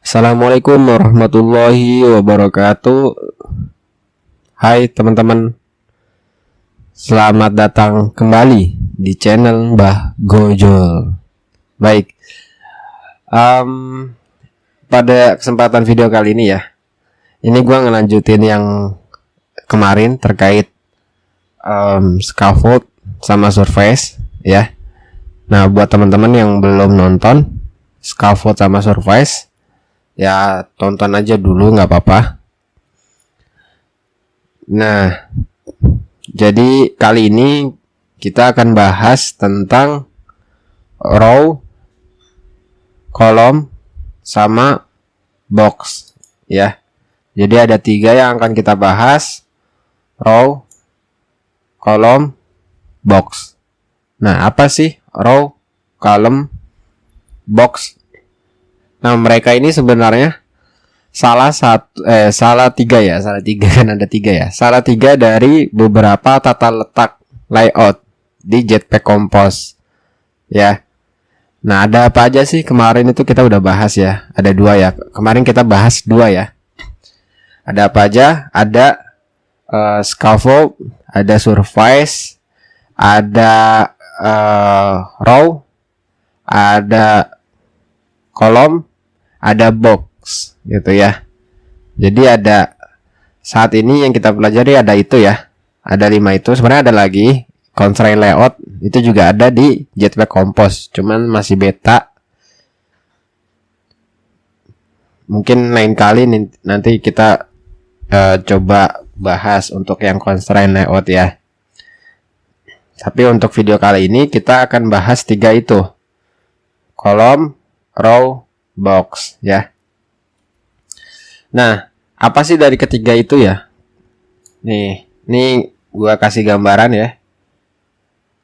Assalamualaikum warahmatullahi wabarakatuh. Hai teman-teman, selamat datang kembali di channel Mbah Gojol. Baik, pada kesempatan video kali ini ya, ini gue ngelanjutin yang kemarin terkait scaffold sama surface ya. Nah, buat teman-teman yang belum nonton scaffold sama surface, ya tonton aja dulu, nggak apa-apa. Nah, jadi kali ini kita akan bahas tentang row, kolom, sama box ya. Jadi ada 3 yang akan kita bahas: row, kolom, box. Nah, apa sih row, kolom, box? Nah, mereka ini sebenarnya salah 3 kan ada 3 ya. Salah 3 dari beberapa tata letak layout di Jetpack Compose ya. Nah, ada apa aja sih? Kemarin itu kita udah bahas ya. Ada 2 ya. Kemarin kita bahas 2 ya. Ada apa aja? Ada scaffold, ada surface, ada row, ada kolom, ada box gitu ya. Jadi ada saat ini yang kita pelajari ada itu ya. Ada 5 itu. Sebenarnya ada lagi constraint layout, itu juga ada di Jetpack Compose, cuman masih beta. Mungkin lain kali nanti kita coba bahas untuk yang constraint layout ya. Tapi untuk video kali ini kita akan bahas 3 itu: kolom, row, box ya. Nah, apa sih dari ketiga itu ya? Nih gua kasih gambaran ya.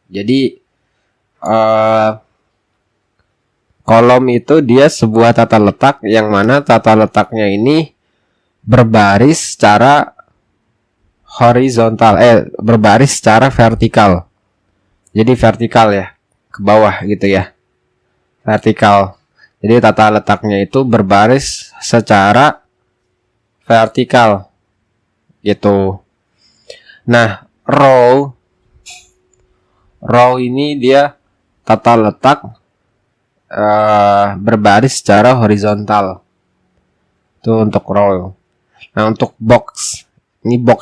Jadi kolom itu dia sebuah tata letak yang mana tata letaknya ini berbaris secara horizontal, berbaris secara vertikal. Jadi vertikal ya, ke bawah gitu ya. Vertikal. Jadi tata letaknya itu berbaris secara vertikal gitu. Nah, row ini dia tata letak berbaris secara horizontal. Itu untuk row. Nah, untuk box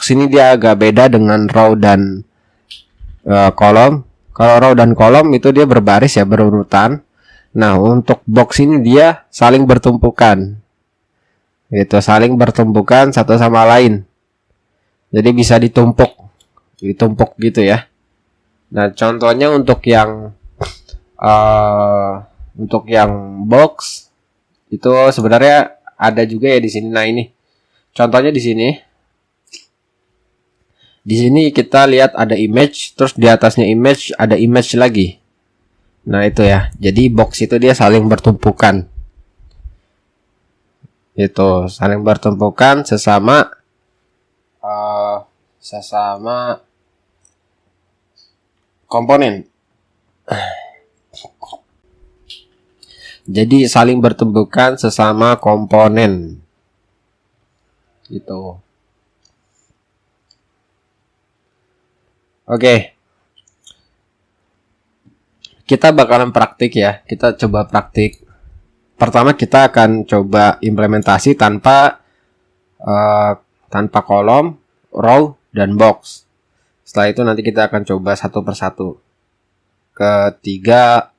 ini dia agak beda dengan row dan kolom. Kalau row dan kolom itu dia berbaris ya, berurutan. Nah, untuk box ini dia saling bertumpukan. Gitu, saling bertumpukan satu sama lain. Jadi bisa ditumpuk gitu ya. Nah, contohnya untuk yang box itu sebenarnya ada juga ya di sini. Nah, ini contohnya di sini. Di sini kita lihat ada image, terus di atasnya image ada image lagi. Nah, itu ya. Jadi box itu dia saling bertumpukan. Itu saling bertumpukan sesama komponen. Jadi saling bertumpukan sesama komponen. Gitu. Oke. Kita bakalan praktik ya. Kita coba praktik. Pertama kita akan coba implementasi tanpa kolom, row, dan box. Setelah itu nanti kita akan coba satu persatu ketiga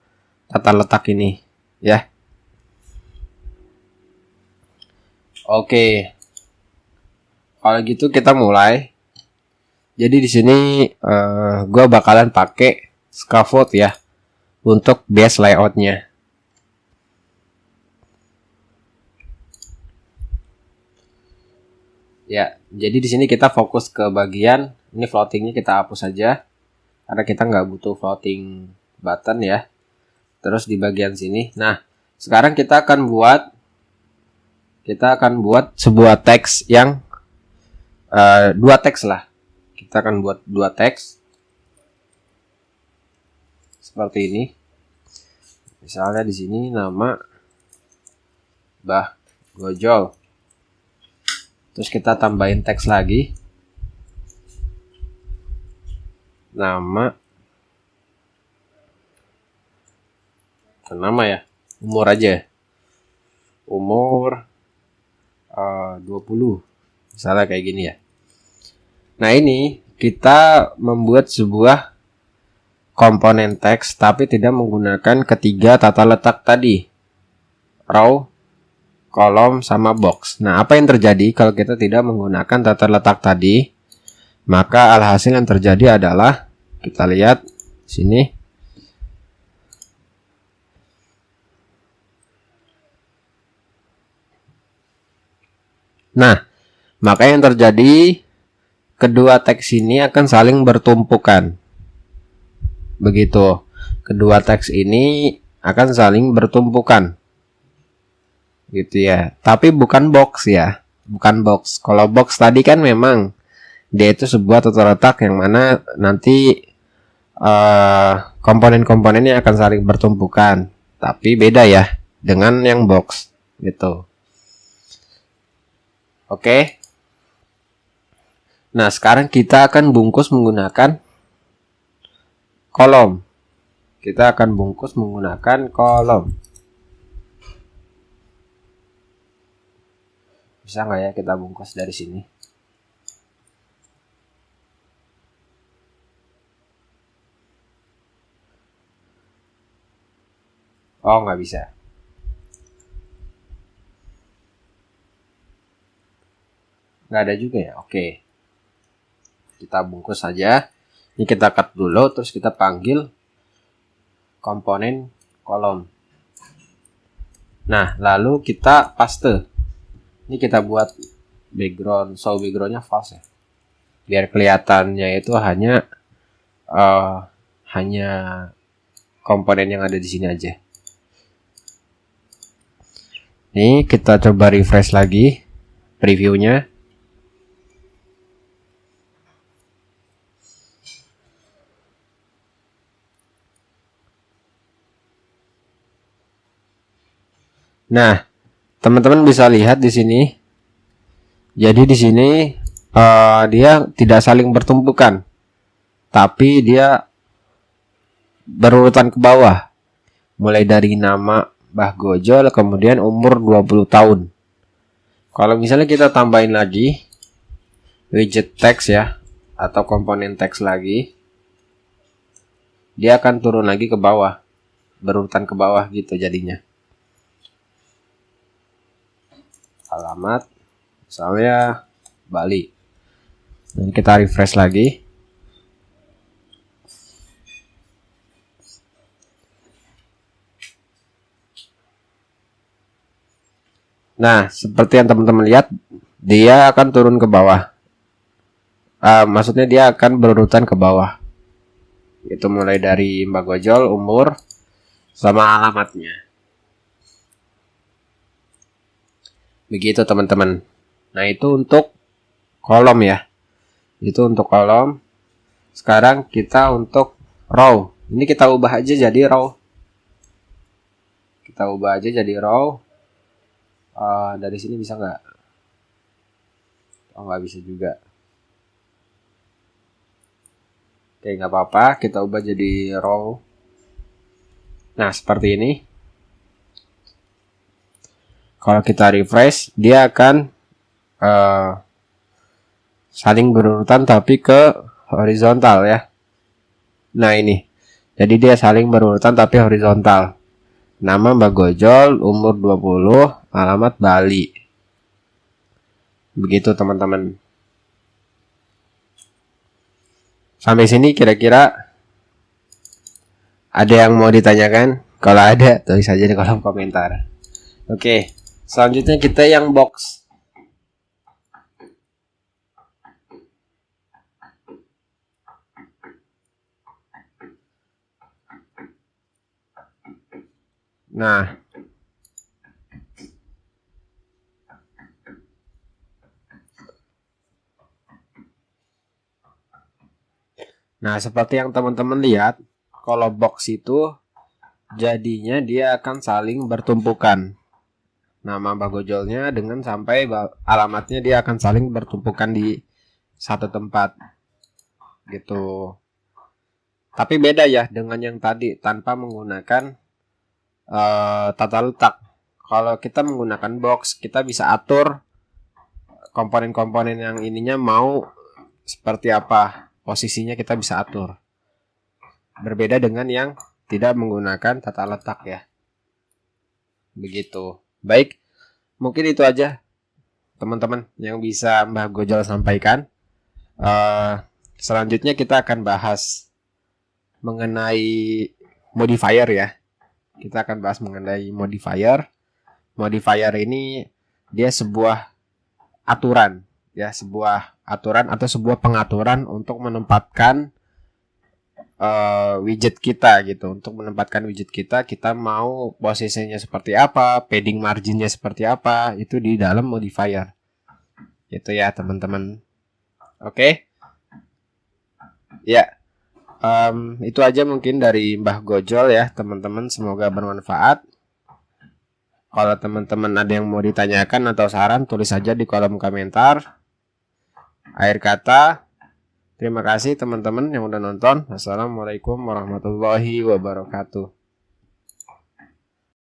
tata letak ini ya. Oke. Kalau gitu kita mulai. Jadi di sini gue bakalan pakai scaffold ya untuk base layoutnya. Ya, jadi di sini kita fokus ke bagian ini, floatingnya kita hapus saja karena kita nggak butuh floating button ya. Terus di bagian sini, nah sekarang kita akan buat sebuah teks yang 2 teks lah. Kita akan buat 2 teks seperti ini. Misalnya di sini nama Mbah Gojol. Terus kita tambahin teks lagi. Nama. Nama ya. Umur aja. Umur 20. Misalnya kayak gini ya. Nah, ini kita membuat sebuah komponen teks tapi tidak menggunakan ketiga tata letak tadi. Row, kolom, sama box. Nah, apa yang terjadi kalau kita tidak menggunakan tata letak tadi? Maka alhasil yang terjadi adalah, kita lihat sini. Nah, maka yang terjadi, kedua teks ini akan saling bertumpukan. Begitu. Kedua teks ini akan saling bertumpukan. Gitu ya. Tapi bukan box ya. Bukan box. Kalau box tadi kan memang dia itu sebuah tata letak yang mana nanti komponen-komponennya akan saling bertumpukan. Tapi beda ya dengan yang box. Gitu. Oke. Nah, sekarang kita akan bungkus menggunakan kolom. Kita akan bungkus menggunakan kolom. Bisa nggak ya kita bungkus dari sini? Oh, nggak bisa. Nggak ada juga ya? Oke. Kita bungkus saja. Ini kita cut dulu, terus kita panggil komponen kolom. Nah, lalu kita paste. Ini kita buat background, show backgroundnya false ya. Biar kelihatannya itu hanya komponen yang ada di sini aja. Ini kita coba refresh lagi previewnya. Nah, teman-teman bisa lihat di sini. Jadi di sini dia tidak saling bertumpukan, tapi dia berurutan ke bawah. Mulai dari nama Mbah Gojol, kemudian umur 20 tahun. Kalau misalnya kita tambahin lagi widget teks ya, atau komponen teks lagi, dia akan turun lagi ke bawah, berurutan ke bawah gitu jadinya. Alamat, misalnya Bali. Dan kita refresh lagi. Nah, seperti yang teman-teman lihat, dia akan turun ke bawah. Maksudnya dia akan berurutan ke bawah. Itu mulai dari Mbak Gojol, umur, sama alamatnya. Begitu teman-teman. Nah, itu untuk kolom ya. Itu untuk kolom. Sekarang kita untuk row. Ini kita ubah aja jadi row. Kita ubah aja jadi row. Dari sini bisa nggak? Oh, nggak bisa juga. Oke, nggak apa-apa. Kita ubah jadi row. Nah, seperti ini. Kalau kita refresh, dia akan saling berurutan tapi ke horizontal ya. Nah, ini. Jadi dia saling berurutan tapi horizontal. Nama Mbak Gojol, umur 20, alamat Bali. Begitu teman-teman. Sampai sini kira-kira ada yang mau ditanyakan? Kalau ada, tulis saja di kolom komentar. Oke, selanjutnya kita yang box. Nah, seperti yang teman-teman lihat, kalau box itu jadinya dia akan saling bertumpukan. nama Mbah Gojolnya dengan sampai alamatnya dia akan saling bertumpukan di satu tempat gitu. Tapi beda ya dengan yang tadi tanpa menggunakan tata letak. Kalau kita menggunakan box, kita bisa atur komponen-komponen yang ininya mau seperti apa, posisinya kita bisa atur. Berbeda dengan yang tidak menggunakan tata letak ya. Begitu. Baik, mungkin itu aja teman-teman yang bisa Mbah Gojol sampaikan. Selanjutnya kita akan bahas mengenai modifier ya. Kita akan bahas mengenai modifier. Modifier ini dia sebuah aturan ya, sebuah aturan atau sebuah pengaturan untuk menempatkan widget kita gitu. Untuk menempatkan widget kita mau posisinya seperti apa, padding marginnya seperti apa, itu di dalam modifier. Itu ya teman-teman. Oke. Ya. Itu aja mungkin dari Mbah Gojol ya teman-teman. Semoga bermanfaat. Kalau teman-teman ada yang mau ditanyakan atau saran, tulis saja di kolom komentar. Akhir kata, terima kasih teman-teman yang udah nonton. Assalamualaikum warahmatullahi wabarakatuh.